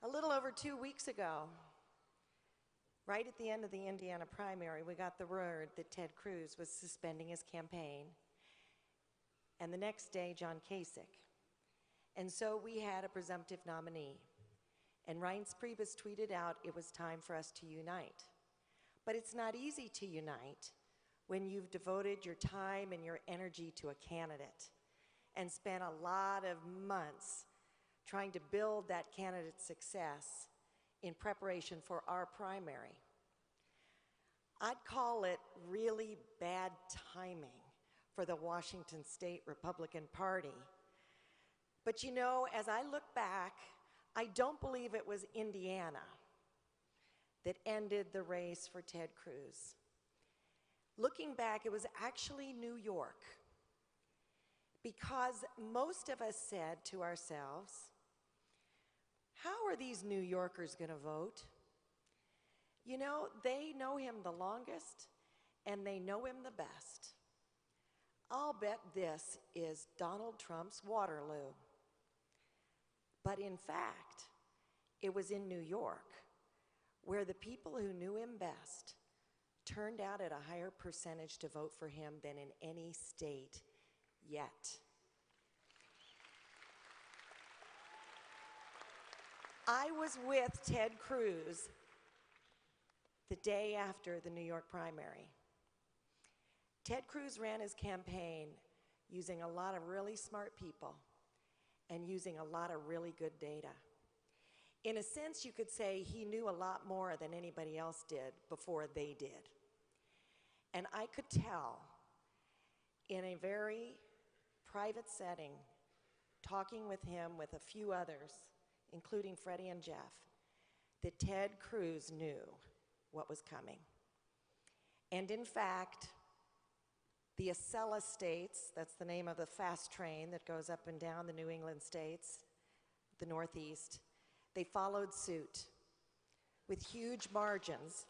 A little over 2 weeks ago, right at the end of the Indiana primary, we got the word that Ted Cruz was suspending his campaign, and the next day, John Kasich. And so we had a presumptive nominee. And Reince Priebus tweeted out it was time for us to unite. But it's not easy to unite when you've devoted your time and your energy to a candidate and spent a lot of months trying to build that candidate's success in preparation for our primary. I'd call it really bad timing for the Washington State Republican Party. But you know, as I look back, I don't believe it was Indiana that ended the race for Ted Cruz. Looking back, it was actually New York, because most of us said to ourselves, how are these New Yorkers going to vote? You know, they know him the longest, and they know him the best. I'll bet this is Donald Trump's Waterloo. But in fact, it was in New York, where the people who knew him best turned out at a higher percentage to vote for him than in any state yet. I was with Ted Cruz the day after the New York primary. Ted Cruz ran his campaign using a lot of really smart people and using a lot of really good data. In a sense, you could say he knew a lot more than anybody else did before they did. And I could tell in a very private setting, talking with him with a few others, including Freddie and Jeff, that Ted Cruz knew what was coming. And in fact, the Acela states, that's the name of the fast train that goes up and down the New England states, the Northeast, they followed suit with huge margins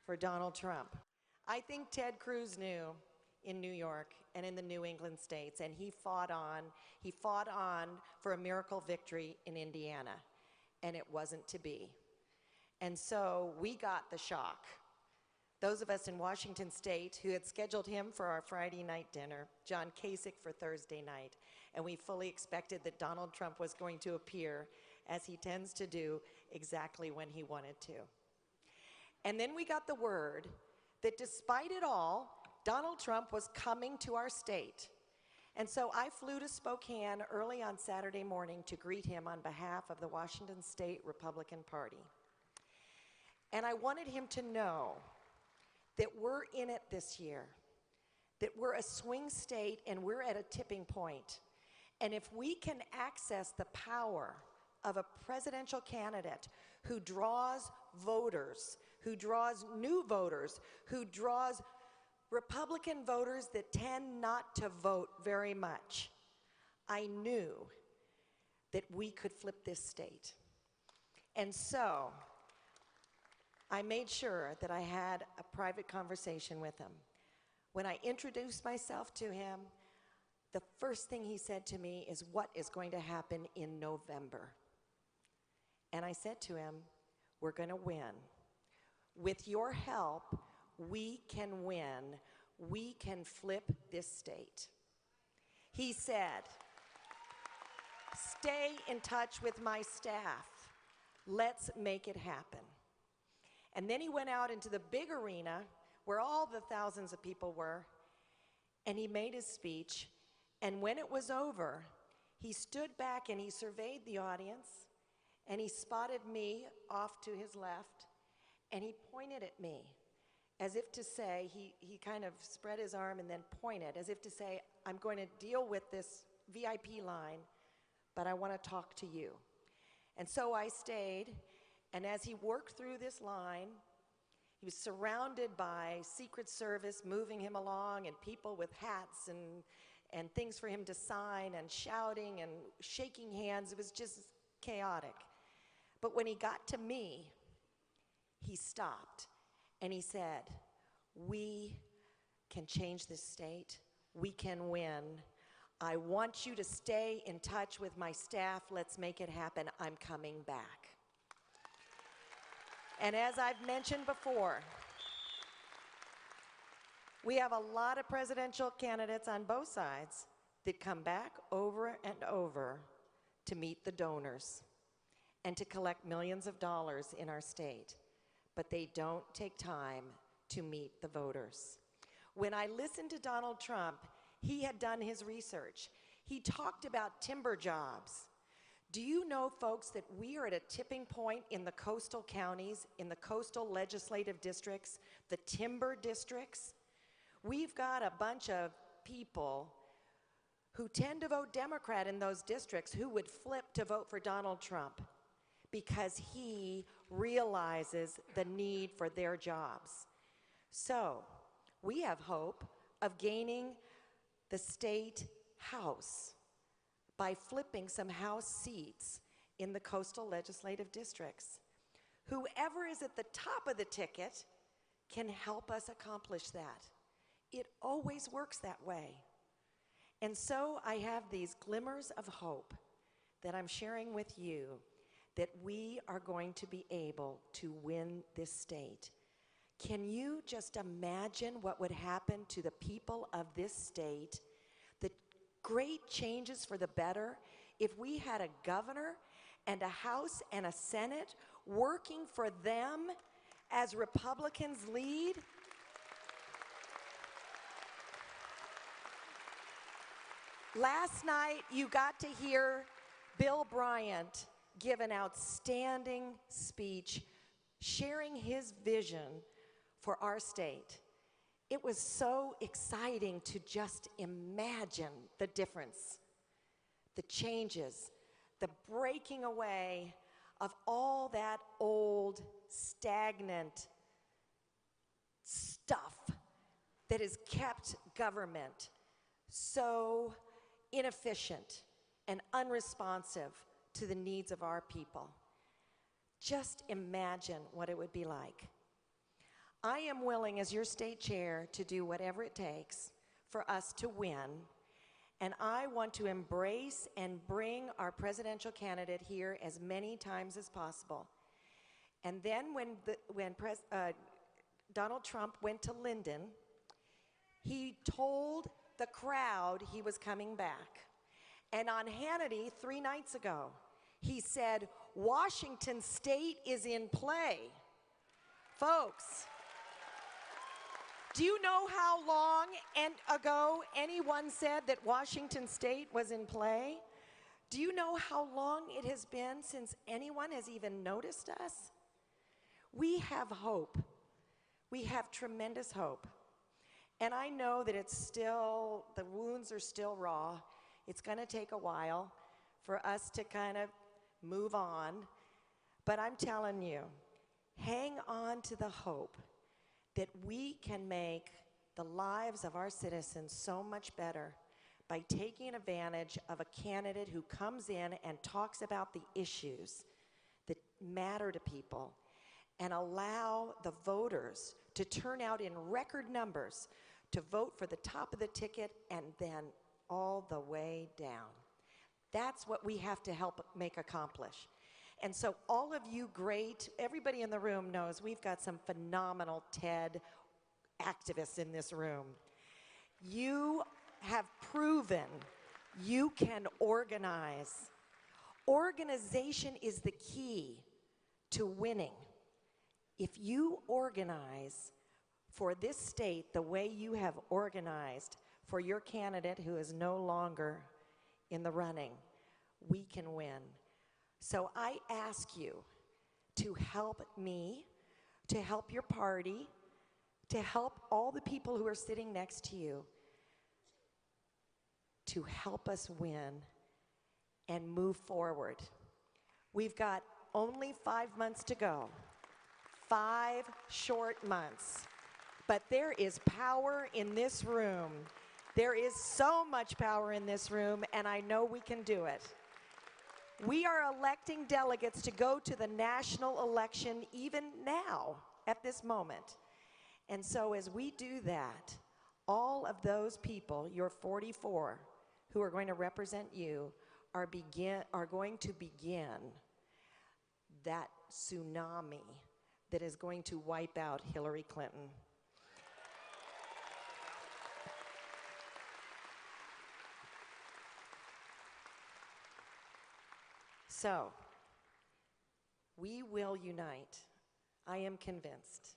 for Donald Trump. I think Ted Cruz knew in New York and in the New England states, and he fought on for a miracle victory in Indiana, and it wasn't to be. And so we got the shock. Those of us in Washington State who had scheduled him for our Friday night dinner, John Kasich for Thursday night, and we fully expected that Donald Trump was going to appear, as he tends to do, exactly when he wanted to. And then we got the word that despite it all, Donald Trump was coming to our state. And so I flew to Spokane early on Saturday morning to greet him on behalf of the Washington State Republican Party. And I wanted him to know that we're in it this year, that we're a swing state and we're at a tipping point. And if we can access the power of a presidential candidate who draws voters, who draws new voters, who draws Republican voters that tend not to vote very much, I knew that we could flip this state. And so I made sure that I had a private conversation with him. When I introduced myself to him, the first thing he said to me is, what is going to happen in November? And I said to him, we're going to win. With your help, we can win. We can flip this state. He said, stay in touch with my staff. Let's make it happen. And then he went out into the big arena where all the thousands of people were, and he made his speech. And when it was over, he stood back and he surveyed the audience, and he spotted me off to his left, and he pointed at me as if to say, he kind of spread his arm and then pointed as if to say, I'm going to deal with this VIP line, but I want to talk to you. And so I stayed, and as he worked through this line, he was surrounded by Secret Service moving him along and people with hats and things for him to sign and shouting and shaking hands. It was just chaotic. But when he got to me, he stopped and he said, we can change this state. We can win. I want you to stay in touch with my staff. Let's make it happen. I'm coming back. And as I've mentioned before, we have a lot of presidential candidates on both sides that come back over and over to meet the donors and to collect millions of dollars in our state, but they don't take time to meet the voters. When I listened to Donald Trump, he had done his research. He talked about timber jobs. Do you know, folks, that we are at a tipping point in the coastal counties, in the coastal legislative districts, the timber districts? We've got a bunch of people who tend to vote Democrat in those districts who would flip to vote for Donald Trump because he realizes the need for their jobs. So we have hope of gaining the state house by flipping some house seats in the coastal legislative districts. Whoever is at the top of the ticket can help us accomplish that. It always works that way. And so I have these glimmers of hope that I'm sharing with you that we are going to be able to win this state. Can you just imagine what would happen to the people of this state, the great changes for the better, if we had a governor and a House and a Senate working for them as Republicans lead? Last night, you got to hear Bill Bryant give an outstanding speech sharing his vision for our state. It was so exciting to just imagine the difference, the changes, the breaking away of all that old, stagnant stuff that has kept government so inefficient and unresponsive to the needs of our people. Just imagine what it would be like. I am willing, as your state chair, to do whatever it takes for us to win, and I want to embrace and bring our presidential candidate here as many times as possible. And then when Donald Trump went to Linden, he told the crowd he was coming back. And on Hannity 3 nights ago, he said, Washington State is in play. Folks, do you know how long ago anyone said that Washington State was in play? Do you know how long it has been since anyone has even noticed us? We have hope. We have tremendous hope. And I know that it's still, the wounds are still raw. It's going to take a while for us to kind of move on. But I'm telling you, hang on to the hope that we can make the lives of our citizens so much better by taking advantage of a candidate who comes in and talks about the issues that matter to people and allow the voters to turn out in record numbers to vote for the top of the ticket and then all the way down. That's what we have to help accomplish. And so all of you everybody in the room knows we've got some phenomenal TED activists in this room. You have proven you can organize. Organization is the key to winning. If you organize for this state the way you have organized for your candidate who is no longer in the running, we can win. So I ask you to help me, to help your party, to help all the people who are sitting next to you, to help us win and move forward. We've got only 5 months to go, 5 short months. But there is power in this room. There is so much power in this room, and I know we can do it. We are electing delegates to go to the national election even now, at this moment. And so as we do that, all of those people, your 44, who are going to represent you are going to begin that tsunami that is going to wipe out Hillary Clinton. So, we will unite. I am convinced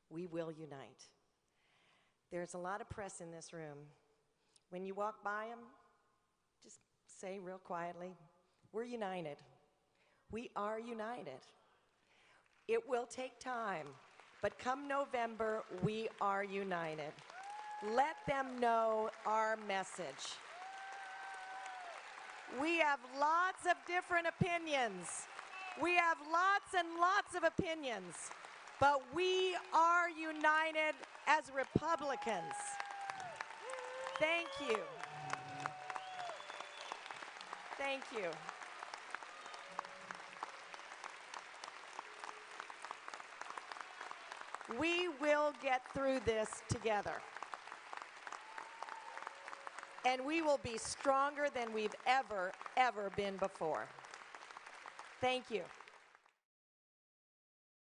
we will unite. There's a lot of press in this room. When you walk by them, just say real quietly, we're united. We are united. It will take time, but come November, we are united. Let them know our message. We have lots of different opinions. We have lots and lots of opinions, but we are united as Republicans. Thank you. Thank you. We will get through this together. And we will be stronger than we've ever been before. Thank you.